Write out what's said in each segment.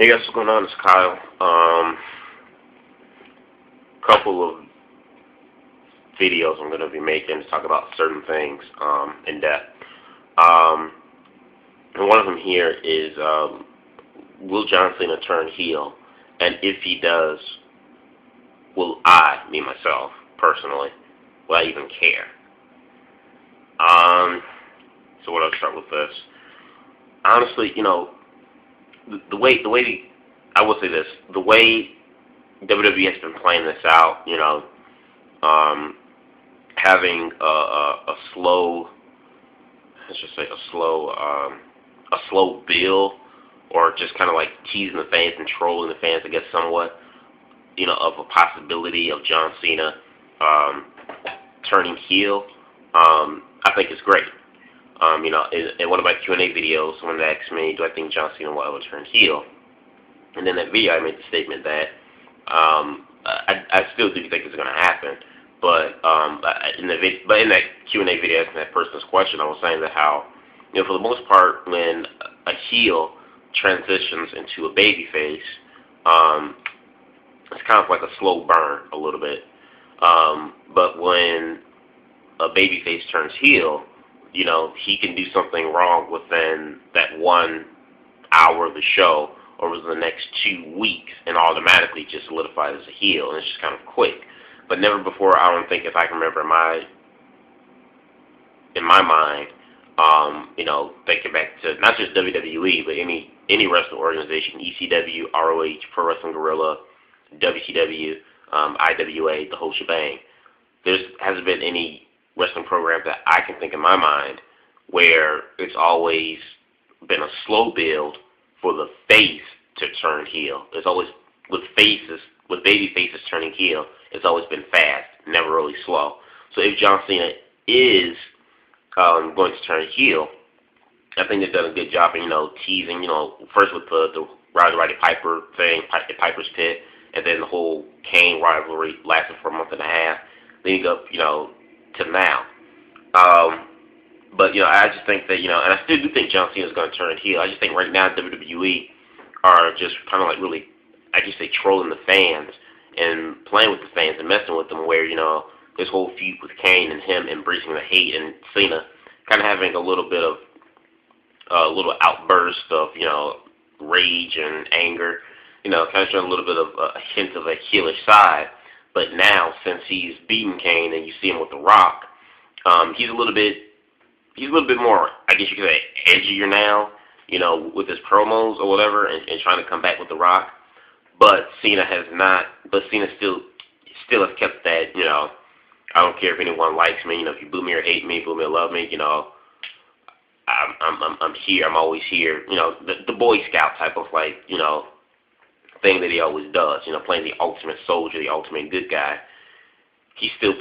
Hey guys, what's going on? It's Kyle. Couple of videos I'm going to be making to talk about certain things in depth. Um, and one of them here is will John Cena turn heel? And if he does, will I, me myself, personally, will I even care? So what I'll start with this. Honestly, the way I will say this, the way WWE has been playing this out, having a slow, let's just say a slow build, or just kind of like teasing the fans and trolling the fans, I guess, somewhat, of a possibility of John Cena turning heel. I think it's great. In one of my Q&A videos, someone asked me, do I think John Cena will ever turn heel? And in that video, I made the statement that I still do think it's going to happen. But in that Q&A video, asking that person's question, I was saying that how, for the most part, when a heel transitions into a baby face, it's kind of like a slow burn a little bit. But when a baby face turns heel, he can do something wrong within that 1 hour of the show or within the next 2 weeks and automatically just solidifies as a heel, and it's just kind of quick. But never before, I don't think, if I can remember in my mind, thinking back to not just WWE, but any wrestling organization, ECW, ROH, Pro Wrestling Guerrilla, WCW, IWA, the whole shebang. There hasn't been any wrestling program that I can think in my mind where it's always been a slow build for the face to turn heel. It's always, with baby faces turning heel, it's always been fast, never really slow. So if John Cena is going to turn heel, I think they've done a good job in, teasing, first with the Roddy Piper thing, Piper's Pit, and then the whole Kane rivalry lasted for a month and a half, leading up, to now. But, I just think that, and I still do think John Cena is going to turn heel. I just think right now WWE are just kind of like really, I just say, trolling the fans and playing with the fans and messing with them, where, this whole feud with Kane and him embracing the hate, and Cena kind of having a little bit of a little outburst of, rage and anger, kind of showing a little bit of a hint of a heelish side. But now, since he's beaten Kane and you see him with The Rock, he's a little bit more, I guess you could say, edgier now, with his promos or whatever, and trying to come back with The Rock. But Cena still has kept that, I don't care if anyone likes me, if you boo me or hate me, boo me or love me, I'm here, I'm always here, the Boy Scout type of thing that he always does, playing the ultimate soldier, the ultimate good guy. He's still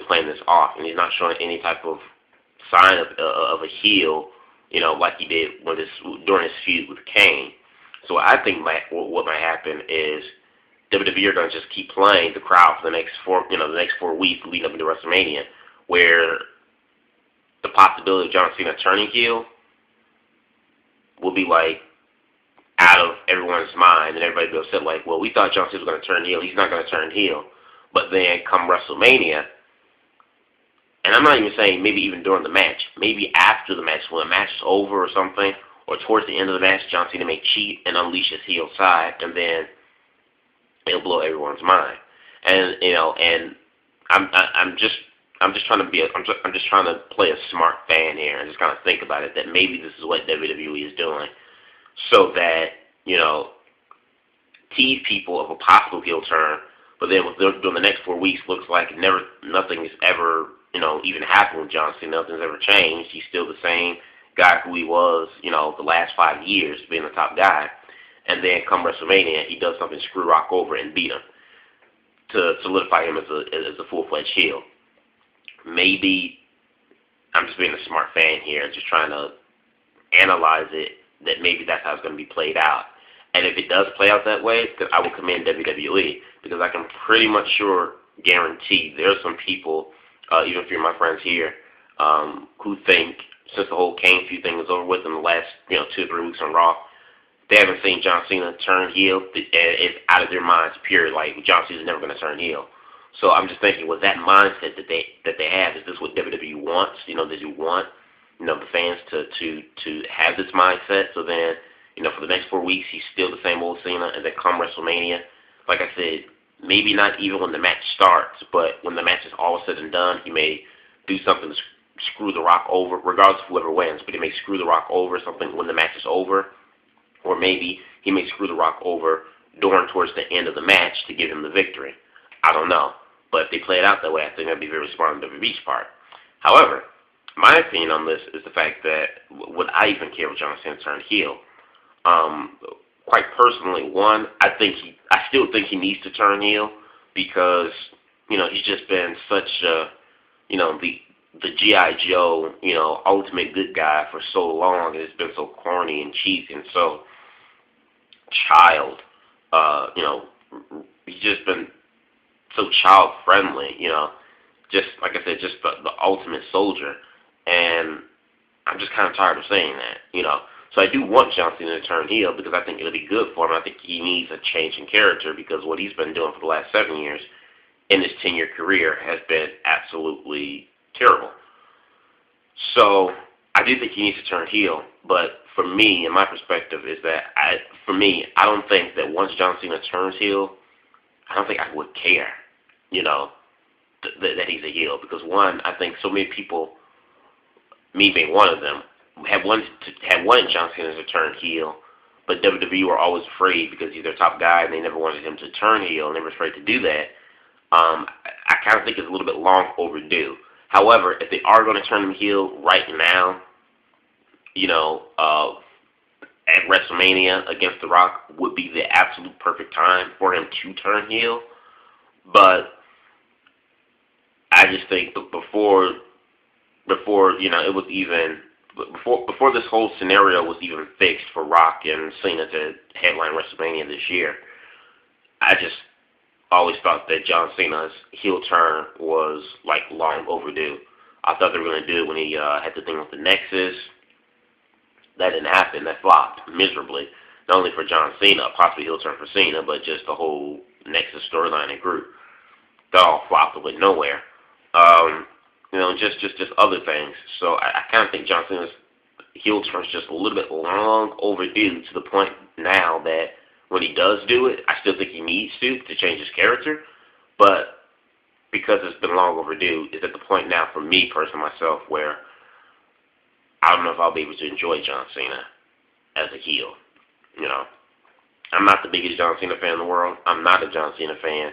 playing this off, and he's not showing any type of sign of a heel, like he did during his feud with Kane. So I think what might happen is WWE are going to just keep playing the crowd for the next 4 weeks leading up into WrestleMania, where the possibility of John Cena turning heel will be out of everyone's mind, and everybody will be upset well, we thought John Cena was going to turn heel. He's not going to turn heel. But then come WrestleMania, and I'm not even saying maybe even during the match, maybe after the match, when the match is over or something, or towards the end of the match, John Cena may cheat and unleash his heel side, and then it'll blow everyone's mind. And and I'm just trying to play a smart fan here and just kind of think about it, that maybe this is what WWE is doing, so that tease people of a possible heel turn. But then during the next 4 weeks, looks like nothing has ever, even happened with John Cena. Nothing's ever changed. He's still the same guy who he was, the last 5 years, being the top guy. And then come WrestleMania, he does something, screw Rock over and beat him to solidify him as a full-fledged heel. Maybe I'm just being a smart fan here and just trying to analyze it, that maybe that's how it's going to be played out. And if it does play out that way, then I will commend WWE, because I can pretty much guarantee there are some people, even if you're my friends here, who think, since the whole Kane feud thing was over with in the last 2 or 3 weeks on Raw, they haven't seen John Cena turn heel, and it's out of their minds, period. Like, John Cena's never going to turn heel. So I'm just thinking, with that mindset that they have, is this what WWE wants? Does you want, the fans to have this mindset? So then, for the next 4 weeks, he's still the same old Cena, and then come WrestleMania, like I said, maybe not even when the match starts, but when the match is all said and done, he may do something to screw The Rock over, regardless of whoever wins, but he may screw The Rock over something when the match is over, or maybe he may screw The Rock over towards the end of the match to give him the victory. I don't know. But if they play it out that way, I think that'd be very smart on WWE's part. However, my opinion on this is the fact that would I even care if John Cena turned heel? Quite personally, one, I still think he needs to turn heel because he's just been such a the G.I. Joe ultimate good guy for so long, and it's been so corny and cheesy and so child. He's just been so child friendly, just like I said, just the ultimate soldier, and I'm just kind of tired of saying that, So I do want John Cena to turn heel because I think it'll be good for him. I think he needs a change in character because what he's been doing for the last 7 years in his 10-year career has been absolutely terrible. So I do think he needs to turn heel, but for me, in my perspective, is that I don't think that once John Cena turns heel, I don't think I would care, that he's a heel. Because one, I think so many people, me being one of them, had wanted John Cena to turn heel, but WWE were always afraid because he's their top guy and they never wanted him to turn heel and they were afraid to do that. I kind of think it's a little bit long overdue. However, if they are going to turn him heel right now, at WrestleMania against The Rock would be the absolute perfect time for him to turn heel. But I just think before it was even before this whole scenario was even fixed for Rock and Cena to headline WrestleMania this year, I just always thought that John Cena's heel turn was like long overdue. I thought they were going to do it when he had the thing with the Nexus. That didn't happen. That flopped miserably. Not only for John Cena, possibly heel turn for Cena, but just the whole Nexus storyline and group. That all flopped and went nowhere. Just other things. So I kind of think John Cena's heel turn is just a little bit long overdue to the point now that when he does do it, I still think he needs to change his character. But because it's been long overdue, it's at the point now for me personally, myself, where I don't know if I'll be able to enjoy John Cena as a heel. I'm not the biggest John Cena fan in the world. I'm not a John Cena fan.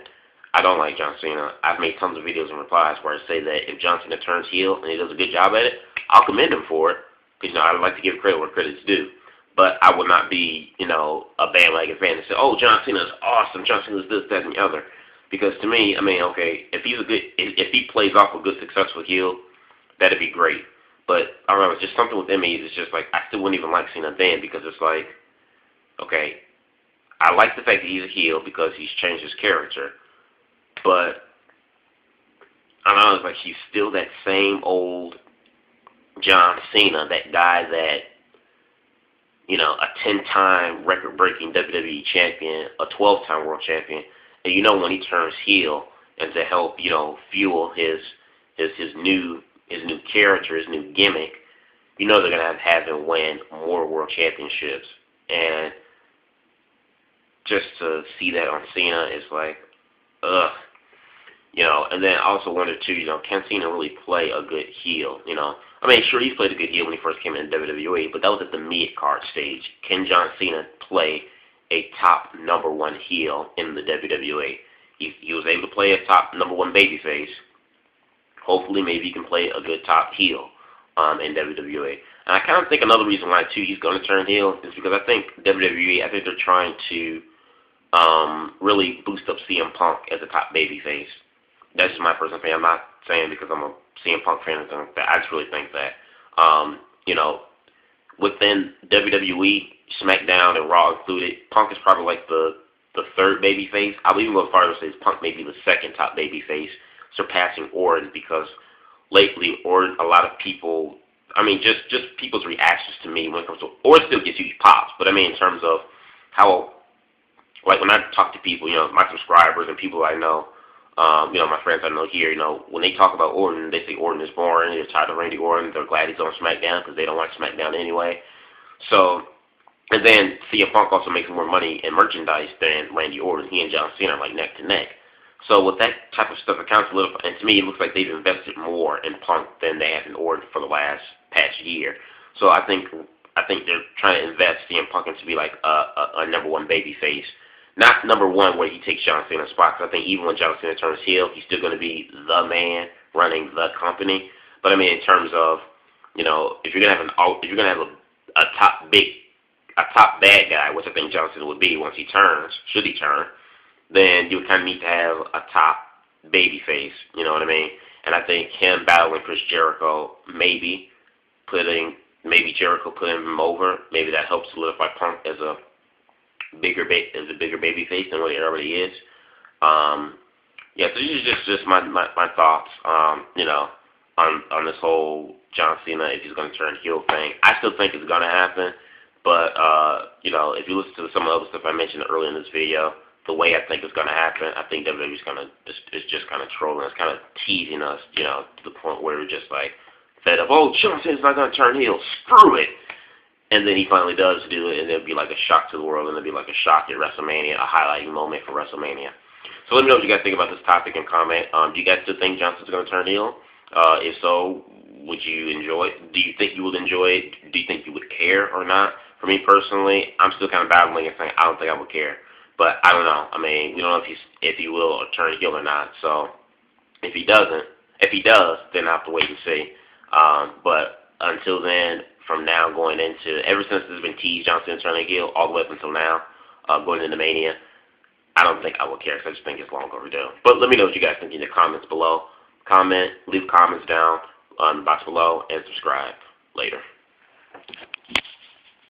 I don't like John Cena. I've made tons of videos and replies where I say that if John Cena turns heel and he does a good job at it, I'll commend him for it. Because, I would like to give credit where credit's due. But I would not be, a bandwagon fan and say, oh, John Cena's awesome. John Cena's this, that, and the other. Because to me, okay, if he plays off a good, successful heel, that'd be great. But I don't know, it's just something with me. It's just like I still wouldn't even like Cena then because it's like, okay, I like the fact that he's a heel because he's changed his character, but I don't know, it's like he's still that same old John Cena, that guy that a 10-time record-breaking WWE champion, a 12-time world champion, and when he turns heel and to help fuel his new character, his new gimmick, they're going to have him win more world championships. And just to see that on Cena is like, ugh. And then I also wonder, too, can Cena really play a good heel? Sure, he's played a good heel when he first came in WWE, but that was at the mid-card stage. Can John Cena play a top number one heel in the WWE? He was able to play a top number one babyface. Hopefully, maybe he can play a good top heel in WWE. And I kind of think another reason why, too, he's going to turn heel is because I think WWE, they're trying to really boost up CM Punk as a top babyface. That's just my personal opinion. I'm not saying because I'm a CM Punk fan or something like that. I just really think that, within WWE, SmackDown and Raw included, Punk is probably like the third babyface. I'll even go as far as to say Punk may be the second top babyface, surpassing Orton, because lately Orton, a lot of people, I mean, just people's reactions to me when it comes to, or it still gets huge pops. But I mean, in terms of how, like when I talk to people, my subscribers and people I know, my friends I know here, when they talk about Orton, they say Orton is boring. They're tired of Randy Orton. They're glad he's on SmackDown because they don't like SmackDown anyway. So, and then CM Punk also makes more money in merchandise than Randy Orton. He and John Cena are like neck to neck. So with that type of stuff, it counts a little. And to me, it looks like they've invested more in Punk than they have in Orton for the past year. So I think they're trying to invest CM Punk into be like a number one baby face. Not number one where he takes John Cena's spot. Cause I think even when John Cena turns heel, he's still going to be the man running the company. But I mean, in terms of, if you're gonna have a top bad guy, which I think John Cena would be once he turns, should he turn, then you would kind of need to have a top baby face. You know what I mean? And I think him battling Chris Jericho, maybe Jericho putting him over, maybe that helps solidify Punk as a bigger baby face than what he already is. Yeah, so this is just my thoughts, on this whole John Cena if he's going to turn heel thing. I still think it's going to happen, but if you listen to some of the other stuff I mentioned earlier in this video, the way I think it's going to happen, I think WWE's is just kind of trolling us, kind of teasing us, to the point where we're just like fed up. Oh, John Cena's not going to turn heel. Screw it. And then he finally does do it, and it'll be like a shock to the world, and it'll be like a shock at WrestleMania, a highlighting moment for WrestleMania. So let me know what you guys think about this topic and comment. Do you guys still think Johnson's going to turn heel? If so, would you enjoy it? Do you think you would enjoy it? Do you think you would care or not? For me personally, I'm still kind of battling and saying I don't think I would care. But I don't know. I mean, we don't know if he will turn heel or not. So if he does, then I have to wait and see. But until then, from now going into, ever since it's been teased, John Cena turning heel, all the way up until now, going into Mania, I don't think I would care because I just think it's long overdue. But let me know what you guys think in the comments below. Leave comments down on the box below, and subscribe. Later.